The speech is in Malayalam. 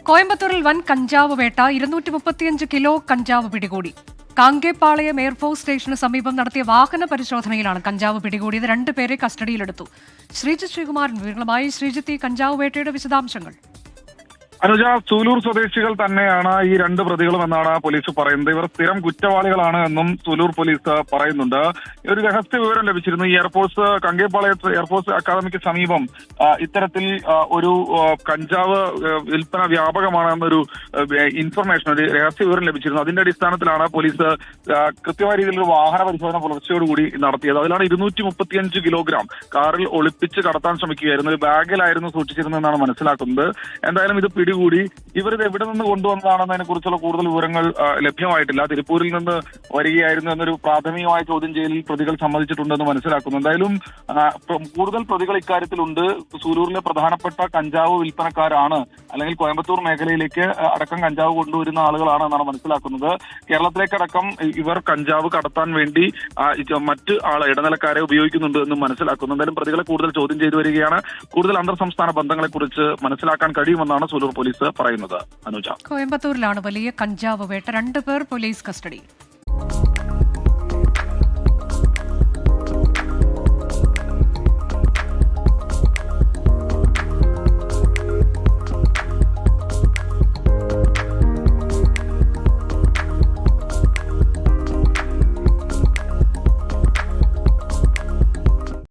കോയമ്പത്തൂരിൽ വൻ കഞ്ചാവ് വേട്ട 235 കിലോ കഞ്ചാവ് പിടികൂടി. കാങ്കേപ്പാളയം എയർഫോഴ്സ് സ്റ്റേഷന് സമീപം നടത്തിയ വാഹന പരിശോധനയിലാണ് കഞ്ചാവ് പിടികൂടിയത്. 2 പേരെ കസ്റ്റഡിയിലെടുത്തു. ശ്രീജിത്ത് ശ്രീകുമാരൻ വിവരങ്ങളുമായി. ശ്രീജിത്ത്, ഈ കഞ്ചാവ് വേട്ടയുടെ വിശദാംശങ്ങൾ. അനുജ, സൂലൂർ സ്വദേശികൾ തന്നെയാണ് ഈ 2 പ്രതികളും എന്നാണ് പോലീസ് പറയുന്നത്. ഇവർ സ്ഥിരം കുറ്റവാളികളാണ് എന്നും സൂലൂർ പോലീസ് പറയുന്നുണ്ട്. ഒരു രഹസ്യ വിവരം ലഭിച്ചിരുന്നു. ഈ എയർഫോഴ്സ് കങ്കേപ്പാളയത്ത് എയർഫോഴ്സ് അക്കാദമിക്ക് സമീപം ഇത്തരത്തിൽ ഒരു കഞ്ചാവ് വിൽപ്പന വ്യാപകമാണെന്നൊരു ഇൻഫർമേഷൻ, ഒരു രഹസ്യ വിവരം ലഭിച്ചിരുന്നു. അതിന്റെ അടിസ്ഥാനത്തിലാണ് പോലീസ് കൃത്യമായ രീതിയിൽ ഒരു വാഹന പരിശോധന പുലർച്ചയോടുകൂടി നടത്തിയത്. അതിലാണ് 235 കിലോഗ്രാം കാറിൽ ഒളിപ്പിച്ച് കടത്താൻ ശ്രമിക്കുകയായിരുന്നു. ഒരു ബാഗിലായിരുന്നു സൂക്ഷിച്ചിരുന്നതെന്നാണ് മനസ്സിലാക്കുന്നത്. എന്തായാലും ഇത് പിടികൂടി. ഇവരിത് എവിടെ നിന്ന് കൊണ്ടുവന്നതാണെന്നതിനെ കുറിച്ചുള്ള കൂടുതൽ വിവരങ്ങൾ ലഭ്യമായിട്ടില്ല. തിരുപ്പൂരിൽ നിന്ന് വരികയായിരുന്നു എന്നൊരു പ്രാഥമികമായ ചോദ്യം ചെയ്യലിൽ പ്രതികൾ സമ്മതിച്ചിട്ടുണ്ടെന്ന് മനസ്സിലാക്കുന്നു. എന്തായാലും കൂടുതൽ പ്രതികൾ ഇക്കാര്യത്തിലുണ്ട്. സൂലൂരിലെ പ്രധാനപ്പെട്ട കഞ്ചാവ് വിൽപ്പനക്കാരാണ്, അല്ലെങ്കിൽ കോയമ്പത്തൂർ മേഖലയിലേക്ക് അടക്കം കഞ്ചാവ് കൊണ്ടുവരുന്ന ആളുകളാണ് എന്നാണ് മനസ്സിലാക്കുന്നത്. കേരളത്തിലേക്കടക്കം ഇവർ കഞ്ചാവ് കടത്താൻ വേണ്ടി മറ്റ് ഇടനിലക്കാരെ ഉപയോഗിക്കുന്നുണ്ട് എന്നും മനസ്സിലാക്കുന്നു. എന്തായാലും പ്രതികളെ കൂടുതൽ ചോദ്യം ചെയ്തു വരികയാണ്. കൂടുതൽ അന്തർ സംസ്ഥാന ബന്ധങ്ങളെക്കുറിച്ച് മനസ്സിലാക്കാൻ കഴിയുമെന്നാണ് സൂലൂർ പോലീസ് പറയുന്നത്. അനുജ, കോയമ്പത്തൂരിലാണ് വലിയ കഞ്ചാവ് വേട്ട. 2 പേർ പോലീസ് കസ്റ്റഡിയിൽ.